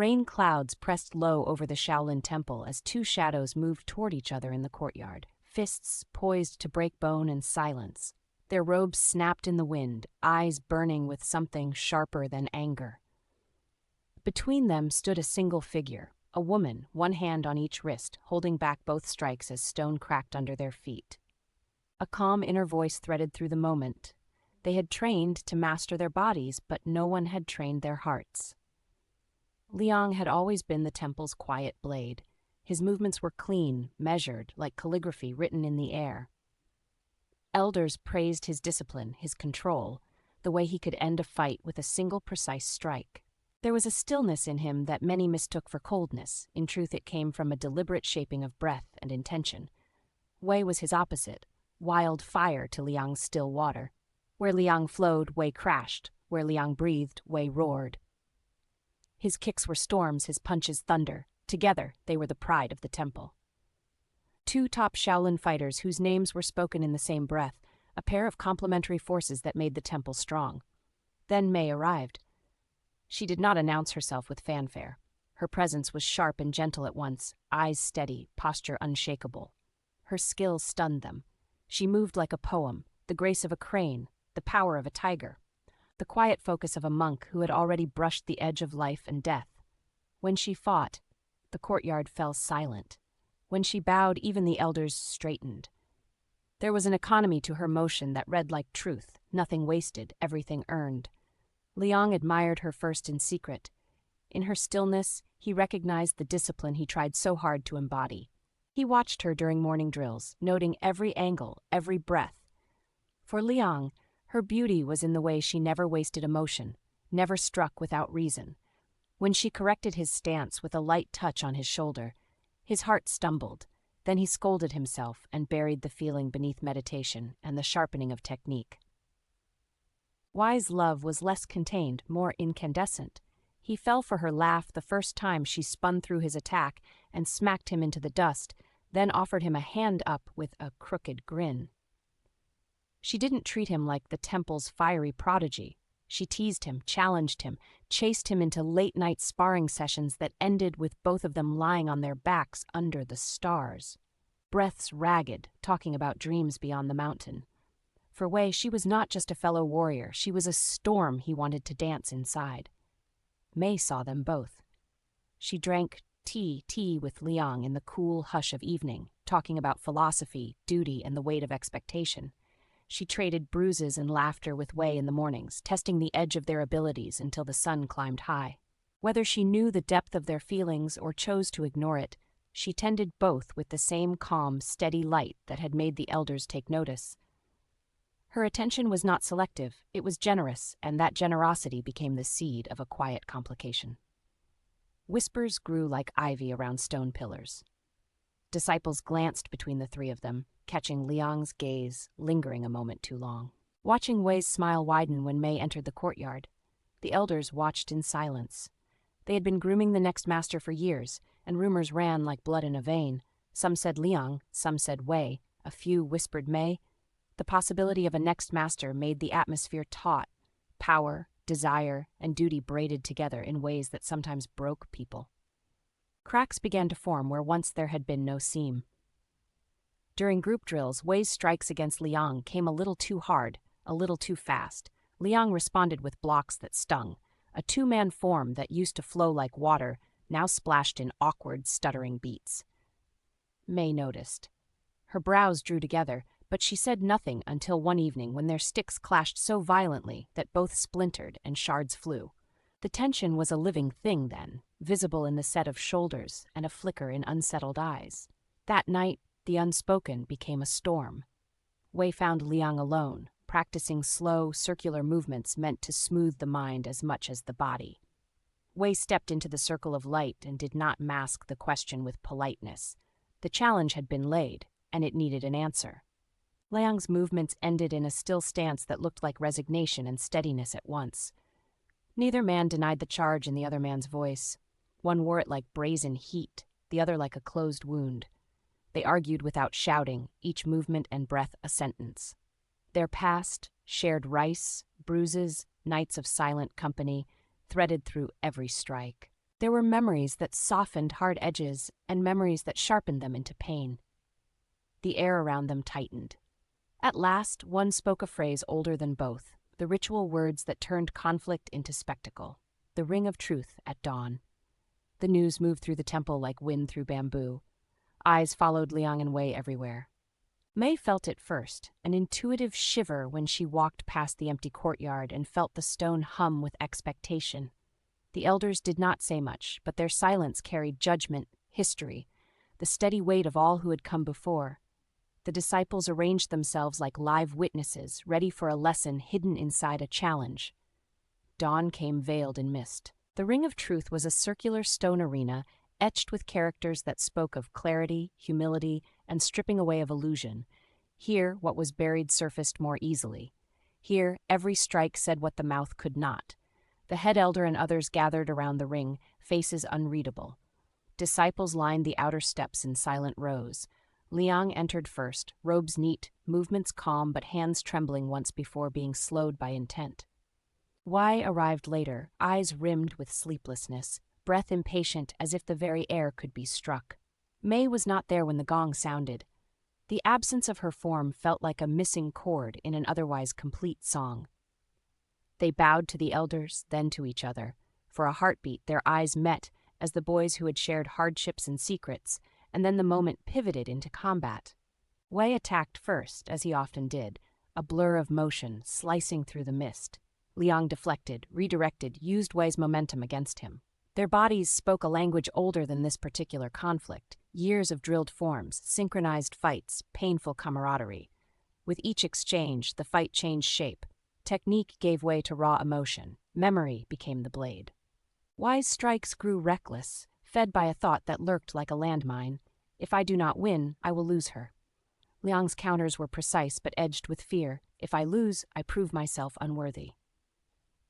Rain clouds pressed low over the Shaolin temple as two shadows moved toward each other in the courtyard, fists poised to break bone and silence. Their robes snapped in the wind, eyes burning with something sharper than anger. Between them stood a single figure, a woman, one hand on each wrist, holding back both strikes as stone cracked under their feet. A calm inner voice threaded through the moment. They had trained to master their bodies, but no one had trained their hearts. Liang had always been the temple's quiet blade. His movements were clean, measured, like calligraphy written in the air. Elders praised his discipline, his control, the way he could end a fight with a single precise strike. There was a stillness in him that many mistook for coldness. In truth, it came from a deliberate shaping of breath and intention. Wei was his opposite, wild fire to Liang's still water. Where Liang flowed, Wei crashed. Where Liang breathed, Wei roared. His kicks were storms, his punches thunder. Together, they were the pride of the temple. Two top Shaolin fighters whose names were spoken in the same breath, a pair of complementary forces that made the temple strong. Then Mei arrived. She did not announce herself with fanfare. Her presence was sharp and gentle at once, eyes steady, posture unshakable. Her skill stunned them. She moved like a poem, the grace of a crane, the power of a tiger, the quiet focus of a monk who had already brushed the edge of life and death. When she fought, the courtyard fell silent. When she bowed, even the elders straightened. There was an economy to her motion that read like truth, nothing wasted, everything earned. Liang admired her first in secret. In her stillness, he recognized the discipline he tried so hard to embody. He watched her during morning drills, noting every angle, every breath. For Liang, her beauty was in the way she never wasted emotion, never struck without reason. When she corrected his stance with a light touch on his shoulder, his heart stumbled. Then he scolded himself and buried the feeling beneath meditation and the sharpening of technique. Wei's love was less contained, more incandescent. He fell for her laugh the first time she spun through his attack and smacked him into the dust, then offered him a hand up with a crooked grin. She didn't treat him like the temple's fiery prodigy. She teased him, challenged him, chased him into late-night sparring sessions that ended with both of them lying on their backs under the stars. Breaths ragged, talking about dreams beyond the mountain. For Wei, she was not just a fellow warrior, she was a storm he wanted to dance inside. Mei saw them both. She drank tea with Liang in the cool hush of evening, talking about philosophy, duty, and the weight of expectation. She traded bruises and laughter with Wei in the mornings, testing the edge of their abilities until the sun climbed high. Whether she knew the depth of their feelings or chose to ignore it, she tended both with the same calm, steady light that had made the elders take notice. Her attention was not selective, it was generous, and that generosity became the seed of a quiet complication. Whispers grew like ivy around stone pillars. Disciples glanced between the three of them, catching Liang's gaze, lingering a moment too long. Watching Wei's smile widen when Mei entered the courtyard, the elders watched in silence. They had been grooming the next master for years, and rumors ran like blood in a vein. Some said Liang, some said Wei, a few whispered Mei. The possibility of a next master made the atmosphere taut. Power, desire, and duty braided together in ways that sometimes broke people. Cracks began to form where once there had been no seam. During group drills, Wei's strikes against Liang came a little too hard, a little too fast. Liang responded with blocks that stung. A two-man form that used to flow like water now splashed in awkward, stuttering beats. Mei noticed. Her brows drew together, but she said nothing until one evening when their sticks clashed so violently that both splintered and shards flew. The tension was a living thing then, visible in the set of shoulders and a flicker in unsettled eyes. That night, the unspoken became a storm. Wei found Liang alone, practicing slow, circular movements meant to smooth the mind as much as the body. Wei stepped into the circle of light and did not mask the question with politeness. The challenge had been laid, and it needed an answer. Liang's movements ended in a still stance that looked like resignation and steadiness at once. Neither man denied the charge in the other man's voice. One wore it like brazen heat, the other like a closed wound. They argued without shouting, each movement and breath a sentence. Their past, shared rice, bruises, nights of silent company, threaded through every strike. There were memories that softened hard edges and memories that sharpened them into pain. The air around them tightened. At last, one spoke a phrase older than both, the ritual words that turned conflict into spectacle. The ring of truth at dawn. The news moved through the temple like wind through bamboo. Eyes followed Liang and Wei everywhere. Mei felt it first, an intuitive shiver when she walked past the empty courtyard and felt the stone hum with expectation. The elders did not say much, but their silence carried judgment, history, the steady weight of all who had come before. The disciples arranged themselves like live witnesses, ready for a lesson hidden inside a challenge. Dawn came veiled in mist. The Ring of Truth was a circular stone arena etched with characters that spoke of clarity, humility, and stripping away of illusion. Here, what was buried surfaced more easily. Here, every strike said what the mouth could not. The head elder and others gathered around the ring, faces unreadable. Disciples lined the outer steps in silent rows. Liang entered first, robes neat, movements calm but hands trembling once before being slowed by intent. Wei arrived later, eyes rimmed with sleeplessness, breath impatient as if the very air could be struck. Mei was not there when the gong sounded. The absence of her form felt like a missing chord in an otherwise complete song. They bowed to the elders, then to each other. For a heartbeat, their eyes met as the boys who had shared hardships and secrets, and then the moment pivoted into combat. Wei attacked first, as he often did, a blur of motion slicing through the mist. Liang deflected, redirected, used Wei's momentum against him. Their bodies spoke a language older than this particular conflict. Years of drilled forms, synchronized fights, painful camaraderie. With each exchange, the fight changed shape. Technique gave way to raw emotion. Memory became the blade. Wei's strikes grew reckless, fed by a thought that lurked like a landmine. If I do not win, I will lose her. Liang's counters were precise but edged with fear. If I lose, I prove myself unworthy.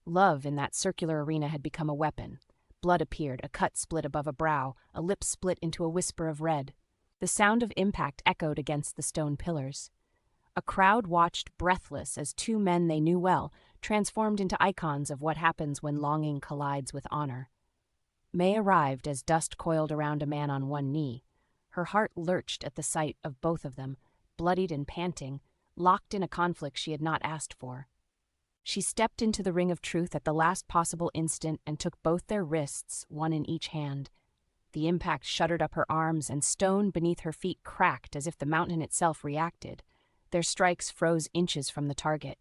Love in that circular arena had become a weapon. Blood appeared, a cut split above a brow, a lip split into a whisper of red. The sound of impact echoed against the stone pillars. A crowd watched breathless as two men they knew well transformed into icons of what happens when longing collides with honor. Mei arrived as dust coiled around a man on one knee. Her heart lurched at the sight of both of them, bloodied and panting, locked in a conflict she had not asked for. She stepped into the Ring of Truth at the last possible instant and took both their wrists, one in each hand. The impact shuddered up her arms, and stone beneath her feet cracked as if the mountain itself reacted. Their strikes froze inches from the target.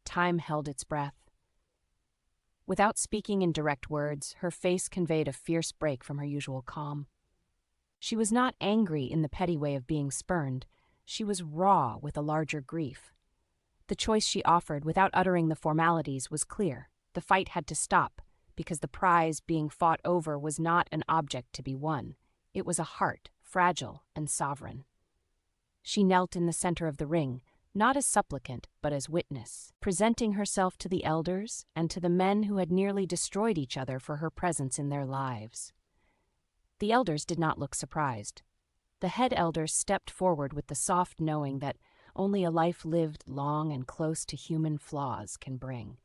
Time held its breath. Without speaking in direct words, her face conveyed a fierce break from her usual calm. She was not angry in the petty way of being spurned. She was raw with a larger grief. The choice she offered, without uttering the formalities, was clear. The fight had to stop, because the prize being fought over was not an object to be won. It was a heart, fragile and sovereign. She knelt in the center of the ring, not as supplicant, but as witness, presenting herself to the elders and to the men who had nearly destroyed each other for her presence in their lives. The elders did not look surprised. The head elder stepped forward with the soft knowing that only a life lived long and close to human flaws can bring.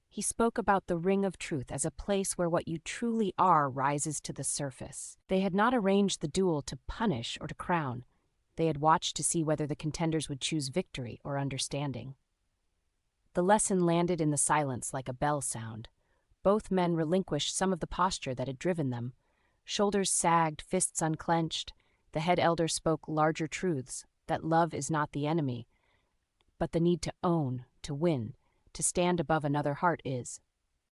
He spoke about the Ring of Truth as a place where what you truly are rises to the surface. They had not arranged the duel to punish or to crown. They had watched to see whether the contenders would choose victory or understanding. The lesson landed in the silence like a bell sound. Both men relinquished some of the posture that had driven them. Shoulders sagged, fists unclenched. The head elder spoke larger truths, that love is not the enemy, but the need to own, to win, to stand above another heart is.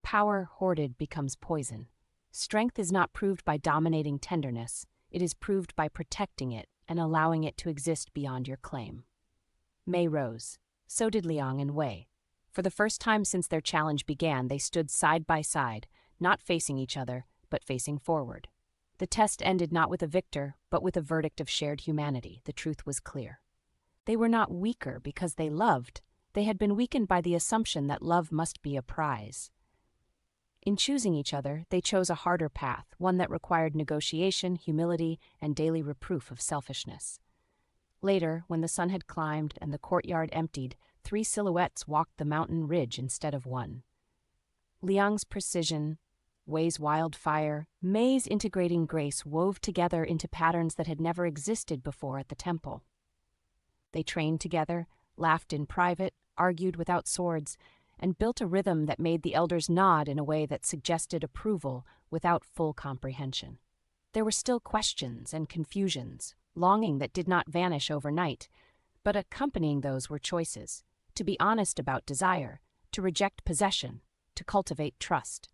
Power hoarded becomes poison. Strength is not proved by dominating tenderness. It is proved by protecting it and allowing it to exist beyond your claim. Mei rose. So did Liang and Wei. For the first time since their challenge began, they stood side by side, not facing each other, but facing forward. The test ended not with a victor, but with a verdict of shared humanity. The truth was clear. They were not weaker because they loved. They had been weakened by the assumption that love must be a prize. In choosing each other, they chose a harder path, one that required negotiation, humility, and daily reproof of selfishness. Later, when the sun had climbed and the courtyard emptied, 3 silhouettes walked the mountain ridge instead of one. Liang's precision, Wei's wildfire, Mei's integrating grace wove together into patterns that had never existed before at the temple. They trained together, laughed in private, argued without swords, and built a rhythm that made the elders nod in a way that suggested approval without full comprehension. There were still questions and confusions, longing that did not vanish overnight, but accompanying those were choices: to be honest about desire, to reject possession, to cultivate trust.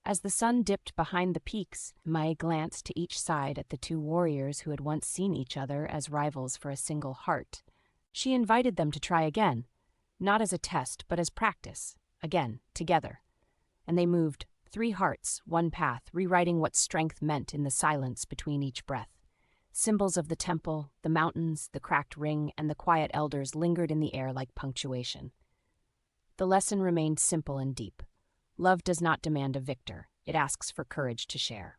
As the sun dipped behind the peaks, Mai glanced to each side at the two warriors who had once seen each other as rivals for a single heart. She invited them to try again, not as a test, but as practice, again, together. And they moved, 3 hearts, 1 path, rewriting what strength meant in the silence between each breath. Symbols of the temple, the mountains, the cracked ring, and the quiet elders lingered in the air like punctuation. The lesson remained simple and deep. Love does not demand a victor, it asks for courage to share.